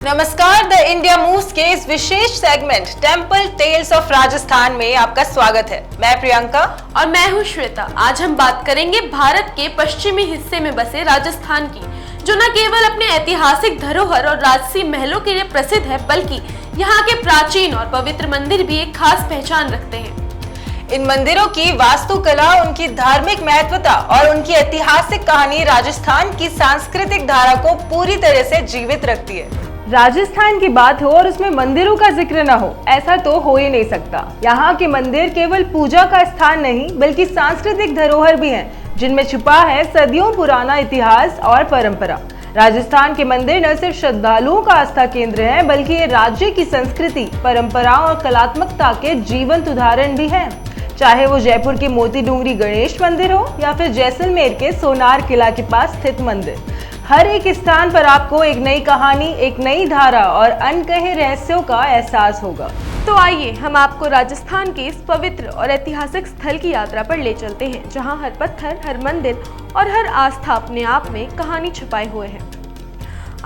नमस्कार, the India moves के इस विशेष segment temple tales of Rajasthan में आपका स्वागत है। मैं प्रियंका और मैं हूँ श्वेता। आज हम बात करेंगे भारत के पश्चिमी हिस्से में बसे राजस्थान की, जो न केवल अपने ऐतिहासिक धरोहर और राजसी महलों के लिए प्रसिद्ध है, बल्कि यहाँ के प्राचीन और पवित्र मंदिर भी एक खास पहचान रखते हैं। इन मंदिरों की वास्तुकला, उनकी धार्मिक महत्वता और उनकी ऐतिहासिक कहानी राजस्थान की सांस्कृतिक धारा को पूरी तरह से जीवित रखती है। राजस्थान की बात हो और उसमें मंदिरों का जिक्र न हो, ऐसा तो हो ही नहीं सकता। यहाँ के मंदिर केवल पूजा का स्थान नहीं, बल्कि सांस्कृतिक धरोहर भी हैं, जिनमें छुपा है सदियों पुराना इतिहास और परंपरा। राजस्थान के मंदिर न सिर्फ श्रद्धालुओं का आस्था केंद्र हैं, बल्कि ये राज्य की संस्कृति, परंपराओं और कलात्मकता के जीवंत उदाहरण भी हैं। चाहे वो जयपुर के मोती डूंगरी गणेश मंदिर हो या फिर जैसलमेर के सोनार किला के पास स्थित मंदिर, हर एक स्थान पर आपको एक नई कहानी, एक नई धारा और अनकहे रहस्यों का एहसास होगा। तो आइए हम आपको राजस्थान के इस पवित्र और ऐतिहासिक स्थल की यात्रा पर ले चलते हैं, जहां हर पत्थर, हर मंदिर और हर आस्था अपने आप में कहानी छुपाए हुए है।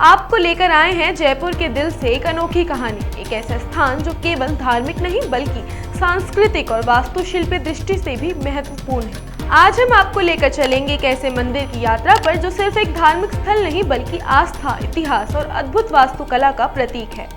आपको लेकर आए हैं जयपुर के दिल से एक अनोखी कहानी, एक ऐसा स्थान जो केवल धार्मिक नहीं बल्कि सांस्कृतिक और वास्तुशिल्पी दृष्टि से भी महत्वपूर्ण है। आज हम आपको लेकर चलेंगे एक ऐसे मंदिर की यात्रा पर जो सिर्फ एक धार्मिक स्थल नहीं बल्कि आस्था, इतिहास और अद्भुत वास्तुकला का प्रतीक है।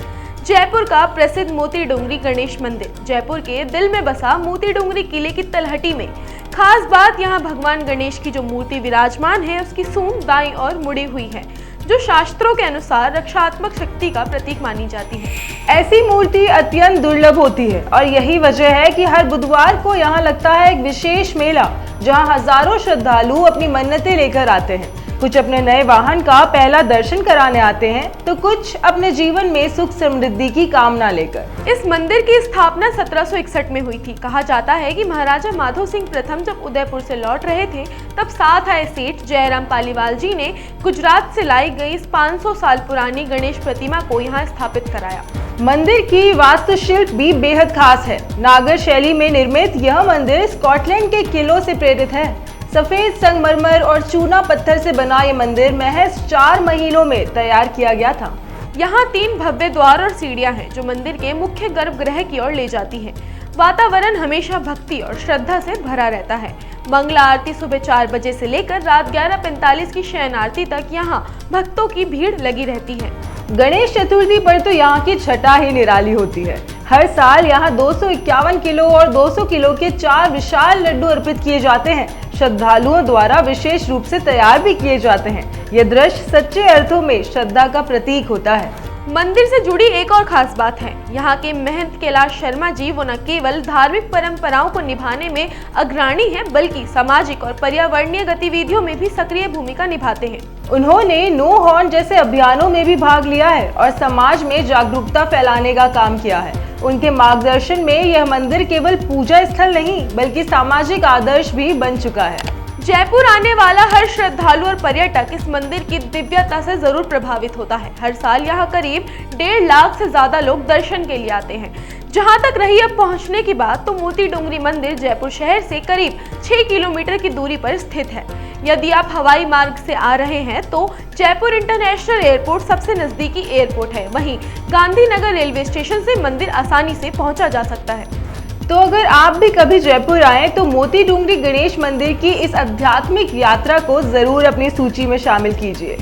जयपुर का प्रसिद्ध मोती डूंगरी गणेश मंदिर। जयपुर के दिल में बसा मोती डूंगरी किले की तलहटी में खास बात यहाँ भगवान गणेश की जो मूर्ति विराजमान है, उसकी सूंड दाईं ओर मुड़ी हुई है, जो शास्त्रों के अनुसार रक्षात्मक शक्ति का प्रतीक मानी जाती है। ऐसी मूर्ति अत्यंत दुर्लभ होती है और यही वजह है कि हर बुधवार को यहाँ लगता है एक विशेष मेला, जहाँ हजारों श्रद्धालु अपनी मन्नतें लेकर आते हैं। कुछ अपने नए वाहन का पहला दर्शन कराने आते हैं, तो कुछ अपने जीवन में सुख समृद्धि की कामना लेकर। इस मंदिर की स्थापना 1761 में हुई थी। कहा जाता है कि महाराजा माधव सिंह प्रथम जब उदयपुर से लौट रहे थे, तब साथ आए सेठ जयराम पालीवाल जी ने गुजरात से लाई गई इस 500 साल पुरानी गणेश प्रतिमा को यहाँ स्थापित कराया। मंदिर की वास्तुशिल्प भी बेहद खास है। नागर शैली में निर्मित यह मंदिर स्कॉटलैंड के किलों से प्रेरित है। सफेद संगमरमर और चूना पत्थर से बना ये मंदिर महज 4 महीनों में तैयार किया गया था। यहाँ 3 भव्य द्वार और सीढ़ियाँ हैं, जो मंदिर के मुख्य गर्भगृह की ओर ले जाती है। वातावरण हमेशा भक्ति और श्रद्धा से भरा रहता है। मंगला आरती सुबह 4 बजे से लेकर रात 11:45 की शयन आरती तक यहाँ भक्तों की भीड़ लगी रहती है। गणेश चतुर्थी पर तो यहाँ की छटा ही निराली होती है। हर साल यहाँ 251 किलो और 200 किलो के 4 विशाल लड्डू अर्पित किए जाते हैं। श्रद्धालुओं द्वारा विशेष रूप से तैयार भी किए जाते हैं। यह दृश्य सच्चे अर्थों में श्रद्धा का प्रतीक होता है। मंदिर से जुड़ी एक और खास बात है, यहाँ के महंत कैलाश शर्मा जी वो न केवल धार्मिक परंपराओं को निभाने में अग्रणी हैं, बल्कि सामाजिक और पर्यावरणीय गतिविधियों में भी सक्रिय भूमिका निभाते हैं। उन्होंने नो हॉर्न जैसे अभियानों में भी भाग लिया है और समाज में जागरूकता फैलाने का काम किया है। उनके मार्गदर्शन में यह मंदिर केवल पूजा स्थल नहीं बल्कि सामाजिक आदर्श भी बन चुका है। जयपुर आने वाला हर श्रद्धालु और पर्यटक इस मंदिर की दिव्यता से जरूर प्रभावित होता है। हर साल यहाँ करीब 1.5 लाख से ज्यादा लोग दर्शन के लिए आते हैं। जहाँ तक रही अब पहुँचने की बात, तो मोती डूंगरी मंदिर जयपुर शहर से करीब 6 किलोमीटर की दूरी पर स्थित है। यदि आप हवाई मार्ग से आ रहे हैं तो जयपुर इंटरनेशनल एयरपोर्ट सबसे नजदीकी एयरपोर्ट है। वहीं गांधीनगर रेलवे स्टेशन से मंदिर आसानी से पहुंचा जा सकता है। तो अगर आप भी कभी जयपुर आए तो मोती डूंगरी गणेश मंदिर की इस आध्यात्मिक यात्रा को जरूर अपनी सूची में शामिल कीजिए।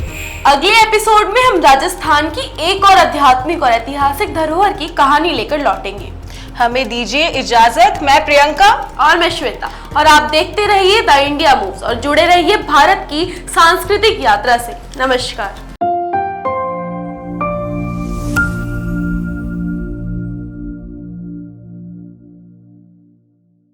अगले एपिसोड में हम राजस्थान की एक और आध्यात्मिक और ऐतिहासिक धरोहर की कहानी लेकर लौटेंगे। हमें दीजिए इजाजत। मैं प्रियंका और मैं श्वेता, और आप देखते रहिए द इंडिया मूव्स और जुड़े रहिए भारत की सांस्कृतिक यात्रा से। नमस्कार।